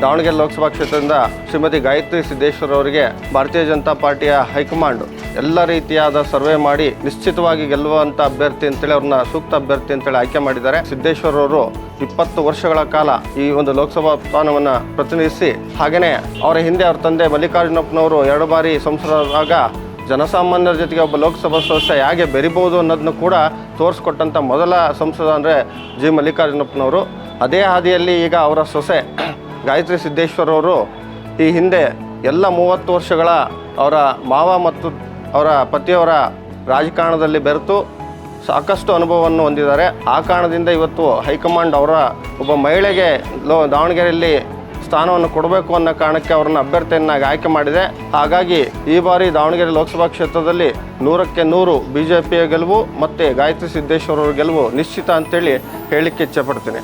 ದಾವಣಗೆರೆ ಲೋಕಸಭಾ ಕ್ಷೇತ್ರದಿಂದ ಶ್ರೀಮತಿ ಗಾಯತ್ರಿ ಸಿದ್ದೇಶ್ವರ್ ಅವರಿಗೆ ಭಾರತೀಯ ಜನತಾ ಪಾರ್ಟಿಯ ಹೈಕಮಾಂಡ್ ಎಲ್ಲ ರೀತಿಯಾದ ಸರ್ವೆ ಮಾಡಿ ನಿಶ್ಚಿತವಾಗಿ ಗೆಲ್ಲುವಂಥ ಅಭ್ಯರ್ಥಿ ಅಂತೇಳಿ ಅವ್ರನ್ನ ಸೂಕ್ತ ಅಭ್ಯರ್ಥಿ ಅಂತೇಳಿ ಆಯ್ಕೆ ಮಾಡಿದ್ದಾರೆ. ಸಿದ್ದೇಶ್ವರ್ ಅವರು 20 ವರ್ಷಗಳ ಕಾಲ ಈ ಒಂದು ಲೋಕಸಭಾ ಸ್ಥಾನವನ್ನು ಪ್ರತಿನಿಧಿಸಿ, ಹಾಗೆಯೇ ಅವರ ಹಿಂದೆ ಅವ್ರ ತಂದೆ ಮಲ್ಲಿಕಾರ್ಜುನಪ್ಪನವರು 2 ಬಾರಿ ಸಂಸದರಾದಾಗ ಜನಸಾಮಾನ್ಯರ ಜೊತೆಗೆ ಒಬ್ಬ ಲೋಕಸಭಾ ಸದಸ್ಯ ಹೇಗೆ ಬೆರಿಬೋದು ಅನ್ನೋದನ್ನು ಕೂಡ ತೋರಿಸ್ಕೊಟ್ಟಂಥ ಮೊದಲ ಸಂಸದ ಅಂದರೆ ಜಿ ಮಲ್ಲಿಕಾರ್ಜುನಪ್ಪನವರು. ಅದೇ ಹಾದಿಯಲ್ಲಿ ಈಗ ಅವರ ಸೊಸೆ ಗಾಯತ್ರಿ ಸಿದ್ದೇಶ್ವರ್ ಅವರು ಈ ಹಿಂದೆ ಎಲ್ಲ 30 ವರ್ಷಗಳ ಅವರ ಮಾವ ಮತ್ತು ಅವರ ಪತಿಯವರ ರಾಜಕಾರಣದಲ್ಲಿ ಬೆರೆತು ಸಾಕಷ್ಟು ಅನುಭವವನ್ನು ಹೊಂದಿದ್ದಾರೆ. ಆ ಕಾರಣದಿಂದ ಇವತ್ತು ಹೈಕಮಾಂಡ್ ಅವರ ಒಬ್ಬ ಮಹಿಳೆಗೆ ದಾವಣಗೆರೆಯಲ್ಲಿ ಸ್ಥಾನವನ್ನು ಕೊಡಬೇಕು ಅನ್ನೋ ಕಾರಣಕ್ಕೆ ಅವರನ್ನು ಅಭ್ಯರ್ಥಿಯನ್ನಾಗಿ ಆಯ್ಕೆ ಮಾಡಿದೆ. ಹಾಗಾಗಿ ಈ ಬಾರಿ ದಾವಣಗೆರೆ ಲೋಕಸಭಾ ಕ್ಷೇತ್ರದಲ್ಲಿ 100ಕ್ಕೆ 100 BJPಯ ಗೆಲುವು ಮತ್ತು ಗಾಯತ್ರಿ ಸಿದ್ದೇಶ್ವರ ಅವರ ಗೆಲುವು ನಿಶ್ಚಿತ ಅಂತೇಳಿ ಹೇಳಲಿಕ್ಕೆ ಇಚ್ಛೆಪಡ್ತೀನಿ.